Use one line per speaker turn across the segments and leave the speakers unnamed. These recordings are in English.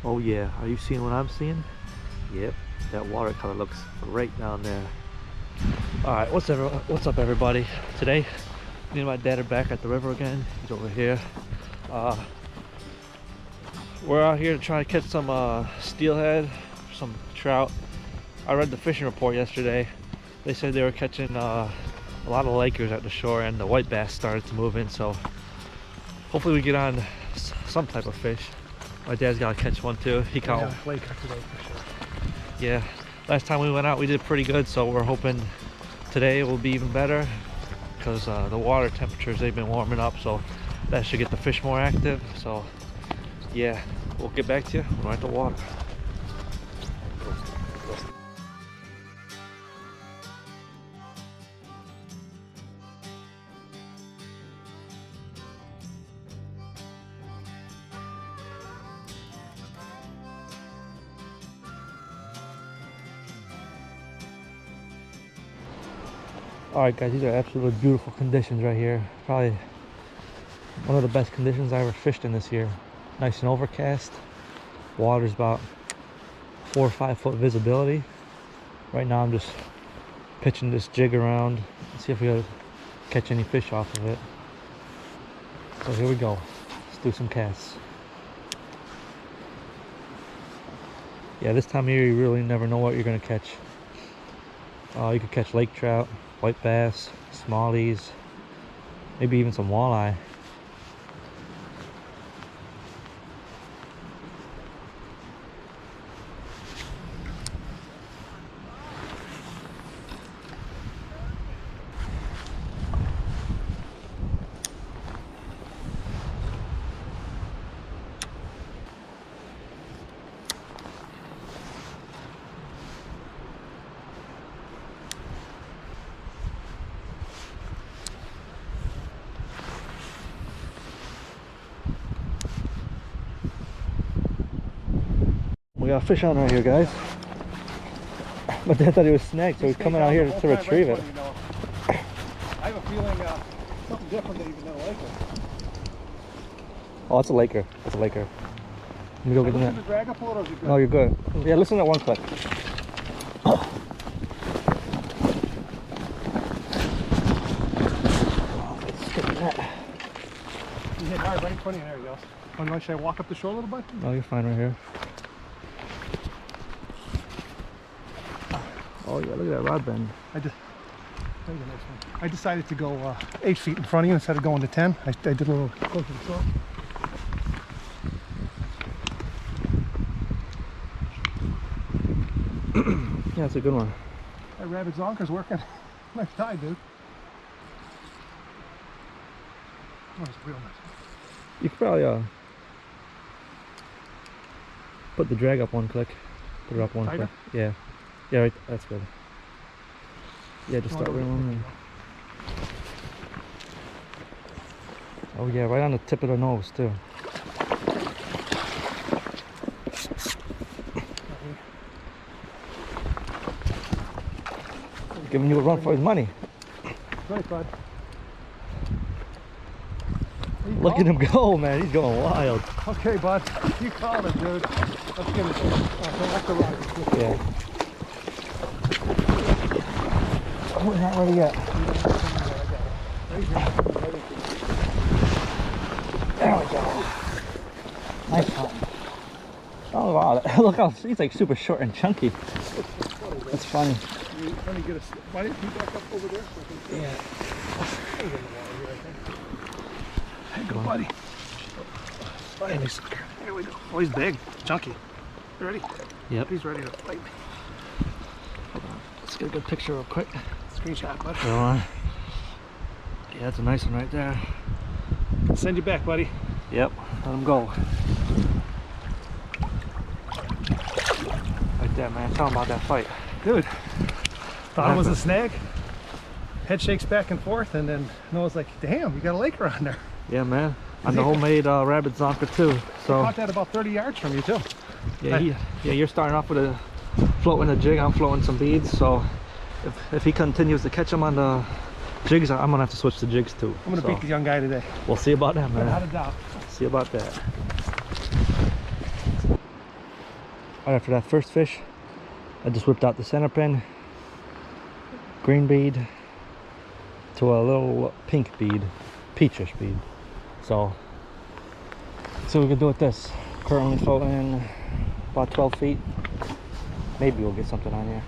Oh yeah, are you seeing what I'm seeing? Yep, that water color looks great down there. Alright, what's up everybody? Today, me and my dad are back at the river again. He's over here. We're out here to try to catch some steelhead, some trout. I read the fishing report yesterday. They said they were catching a lot of Lakers at the shore, and the white bass started to move in, so hopefully we get on some type of fish. My dad's got to catch one too. He caught
Laker today for sure.
Yeah, last time we went out we did pretty good, so we're hoping today will be even better, because the water temperatures, they've been warming up, so that should get the fish more active. So yeah, we'll get back to you when we're at the water. Alright guys, these are absolutely beautiful conditions right here. Probably one of the best conditions I ever fished in this year. Nice and overcast. Water's about 4 or 5 foot visibility. Right now I'm just pitching this jig around and see if we can catch any fish off of it. So here we go. Let's do some casts. Yeah, this time of year you really never know what you're gonna catch. You could catch lake trout, white bass, smallies, maybe even some walleye. We got a fish on right here, guys. My dad thought he was snagged, so he's coming out here to retrieve it.
I have a feeling something different than even a Laker.
Oh, it's a Laker. It's a Laker. Let me go get that.
Drag up a little,
No, you're good. Yeah, listen to that one clip. Let's get that.
You hit hard, right in front of you. There you go. Oh, should I walk up the shore a little bit?
No, you're fine right here. Oh yeah, look at that rod bend.
I decided to go 8 feet in front of you instead of going to 10. I did a little closer to the shore.
Yeah, it's a good one.
That rabbit zonker's working. Nice tie, dude. Oh, it's real nice.
You could probably put the drag up one click. Put it up one
Tighter?
click. Yeah. Yeah, right. That's good. Yeah, just start reeling. Oh yeah, right on the tip of the nose too. Giving you a run for his money.
Right, bud.
Look at him go, man. He's going wild.
Okay, bud. You called him, dude. Let's get it. That's the rod.
Yeah. Oh, not ready yet. There we go. Nice one. Oh wow, look how he's like super short and chunky. That's funny.
Let me get a. Why didn't you back up over there?
Yeah.
Hey, go, buddy. Hey, sucker. Here we go. Oh, he's big, chunky. You ready?
Yep.
He's ready to fight.
Hold on. Let's get a good picture real quick.
Screenshot, bud.
Go on. Yeah, that's a nice one right there.
Send you back, buddy.
Yep. Let him go. Right there, man. Tell him about that fight.
Dude, thought it was a snag. Head shakes back and forth, and then Noah's like, damn, you got a Laker on there.
Yeah, man. On the homemade rabbit zonker too. So
I caught that about 30 yards from you too.
yeah, you're starting off with a floating a jig. I'm floating some beads. So if he continues to catch them on the jigs, I'm gonna have to switch to jigs too.
I'm gonna beat the young guy today.
We'll see about that, man.
Without a doubt.
See about that. Right after that first fish, I just whipped out the center pin, green bead to a little pink bead, peachish bead. So, let's see what we can do with this. Currently floating about 12 feet. Maybe we'll get something on here.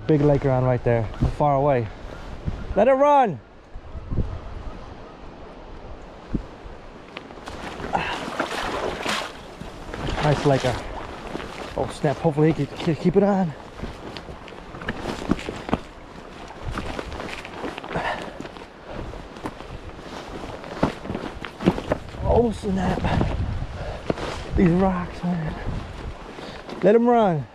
Big lake around right there, far away. Let it run! Nice laker. Oh snap, hopefully he can keep it on. Oh snap. These rocks, man. Let him run.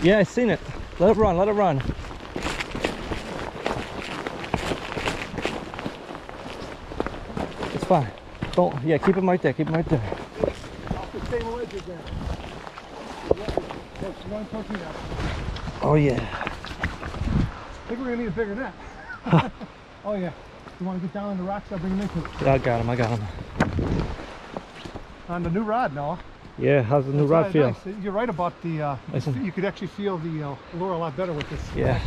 Yeah, I seen it. Let it run, let it run. It's fine. Don't, yeah, keep him right there, keep him right there.
Off the same ledge again.
Oh yeah.
I think we're gonna need a bigger net. Oh yeah. You wanna get down on the rocks, I'll bring them into it.
Yeah, I got him, I got him.
On the new rod, Noah.
Yeah, how's the new rod feel?
Nice. You're right about the, you could actually feel the lure a lot better with this.
Yeah.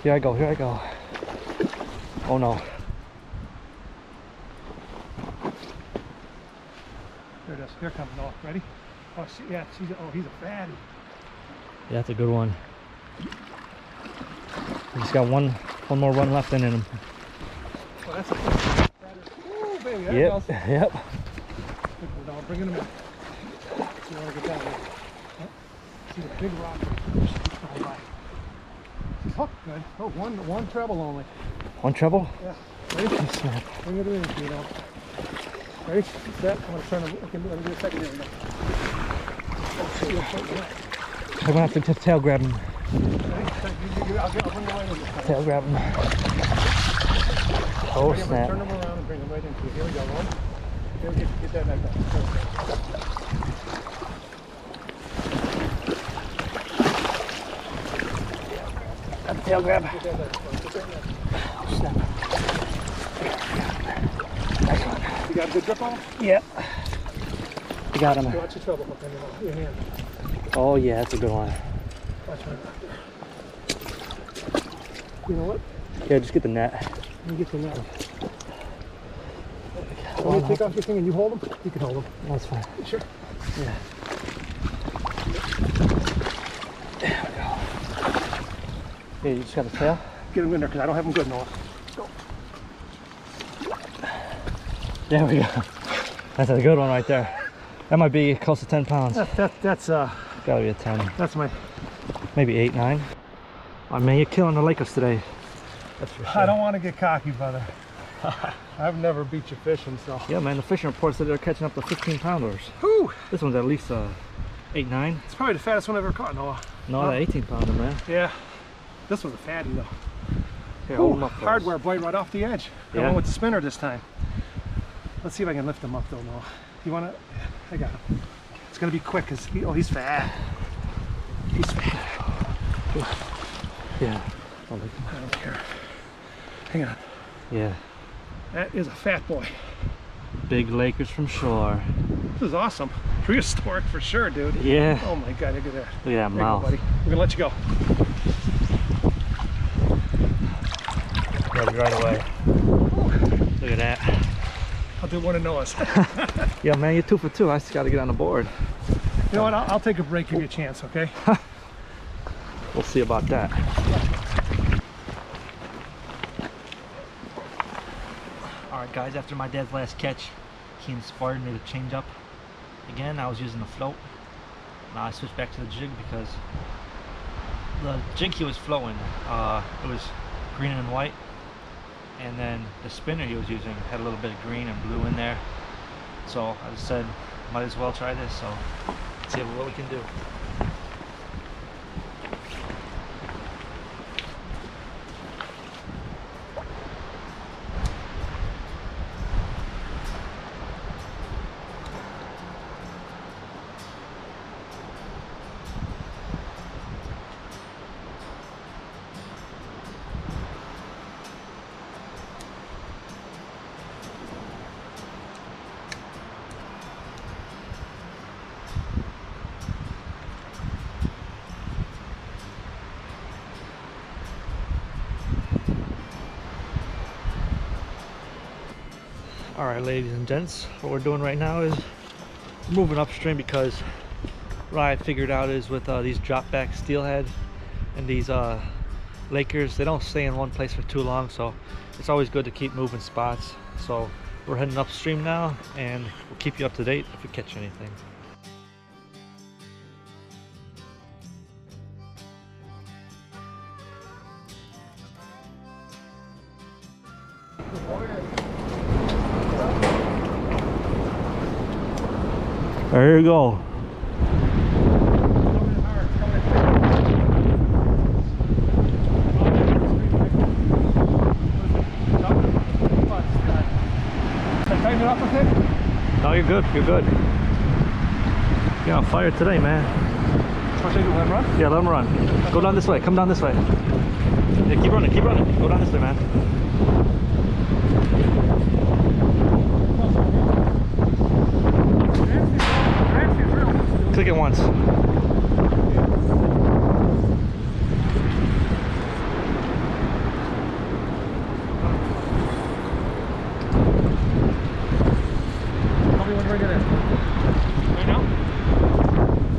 Here I go, here I go. Oh no.
There it is. Here it comes, Noah. Ready? Oh, yeah, he's a fatty.
Yeah, that's a good one. We just got one more run left in him.
Oh, that's a fatter. Ooh, baby, there
Yep,
it goes.
yep.
Now I'm bringing him in. You want to get down there. See the big rock. He's hooked, good. Oh, one treble only.
One treble?
Yeah. Ready?
Oh, snap.
Bring it in, you know. Ready? Set. I'm going to turn him. Let me do a secondary now. Oh, shit.
I'm gonna have to tail grab him.
Ready? I'll bring him right in.
Tail grab him. Oh,
Ready? I'm
snap.
going to turn him around and bring him right into it. Here we go. One. Here we get that back down.
Tail grab.
Get that back.
Oh, snap. Nice one.
You got a good grip on him?
Yep. You got him.
Watch your trouble hook on your hand.
Oh, yeah, that's a good one.
Watch right back there. You know what?
Yeah, just get the net.
Let me get the net. Want me to take off your thing and you hold him? You can hold him.
That's fine.
Sure.
Yeah. There we go. Yeah, you just got the tail?
Get him in there because I don't have him good, Noah. Let's go.
There we go. That's a good one right there. That might be close to 10 pounds.
That's
Gotta be a 10.
that's my.
Maybe 8, 9. Oh man, you're killing the Lakers today. That's for sure.
I don't want to get cocky, brother. I've never beat you fishing, so.
Yeah, man, the fishing reports said they're catching up to 15 pounders.
Whew.
This one's at least 8, 9.
It's probably the fattest one I've ever caught, Noah.
No, that 18 pounder, man.
Yeah. This one's a fatty though.
Here,
Ooh,
hold him up for us.
hardware blade right off the edge. I
Yeah.
went with the spinner this time. Let's see if I can lift him up though, Noah. You wanna? I got him. It's gonna be quick because he's fat. He's fat.
Yeah.
I don't care. Hang on.
Yeah.
That is a fat boy.
Big Lakers from shore.
This is awesome. Prehistoric for sure, dude.
Yeah.
Oh my god, look at that.
Look at that
There you go,
mouth.
buddy. We're gonna let you go.
Ready right away. Look at that.
I'll do one of Noah's.
Yeah, man, you're 2 for 2. I just got to get on the board.
You know what? I'll take a break, give you a chance, okay?
We'll see about that. Alright guys, after my dad's last catch, he inspired me to change up. Again, I was using the float. Now I switched back to the jig because the jig he was floating, it was green and white. and then the spinner he was using had a little bit of green and blue in there. So I just said, might as well try this. So let's see what we can do. All right, ladies and gents, what we're doing right now is moving upstream because what I figured out is with these drop back steelhead and these Lakers, they don't stay in one place for too long, so it's always good to keep moving spots. So we're heading upstream now, and we'll keep you up to date if we catch anything. There you go.
Tighten it up a bit?
No, you're good. You're good. You're on fire today, man.
What should I do? Let him run?
Yeah, let him run. Go down this way. Come down this way. Yeah, keep running. Keep running. Go down this way, man. Click it once.
Tell me when we're gonna. Right now?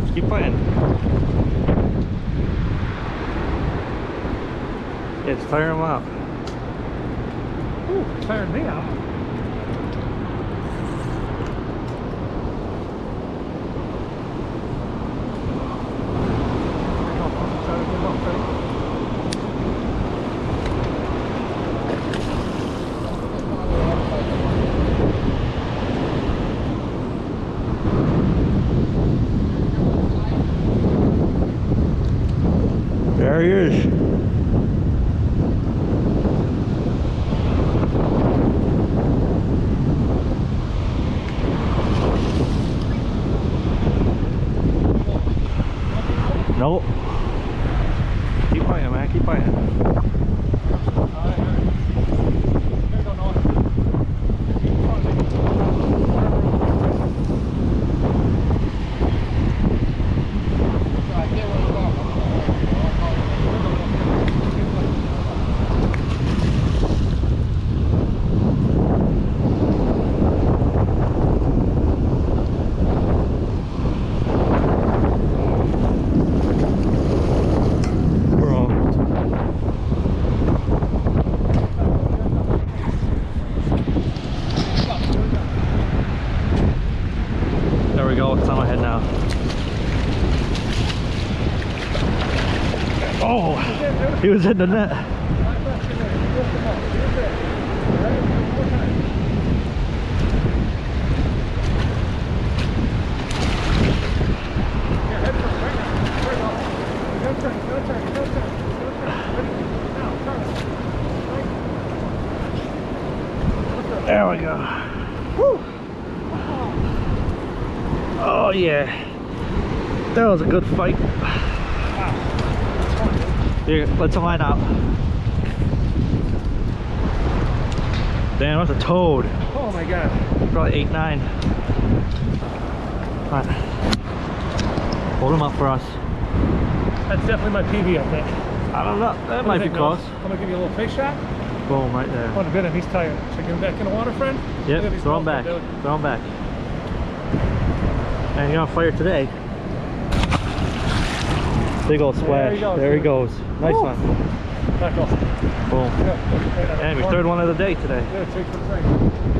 Just keep fighting. Yeah, just tire him out.
Ooh, tired me out.
There he is. Nope. Keep fighting, man. Keep fighting. There we go, it's on my head now. Oh, he was in the net. There we go. Woo. Oh yeah, that was a good fight. Here, let's line out. Damn, that's a toad.
Oh my god.
Probably 8-9. Alright. Hold him up for us.
That's definitely my PB, I think.
I don't know. That might be close.
I'm gonna give you a little face shot.
Boom, right there.
Oh, good, and he's tired. Should I get him back in the water, friend?
Yep, throw him back. Throw him back. And you're on fire today. Big old splash. There he goes. Nice
Woo.
one.
Back off.
Boom.
Yeah,
And your third one of the day today.
Yeah, take for the thing.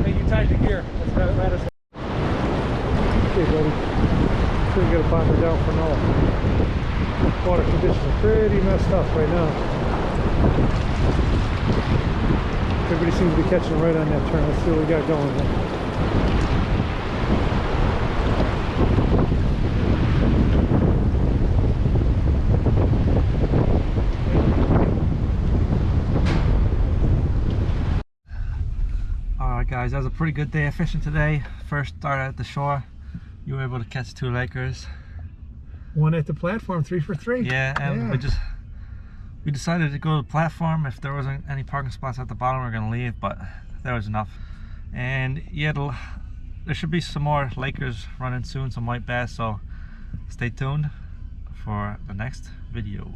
Hey, you tied the gear. That's what matters. Okay, buddy. Couldn't get a bomber down for now. Water conditions are pretty messed up right now. Everybody seems to be catching right on that turn. Let's see what we got going here.
Alright guys, that was a pretty good day of fishing today. First started at the shore. You were able to catch 2 Lakers.
One at the platform, 3 for 3.
Yeah, and we decided to go to the platform. If there wasn't any parking spots at the bottom, we were gonna leave, but there was enough. And yeah, there should be some more Lakers running soon, some white bass, so stay tuned for the next video.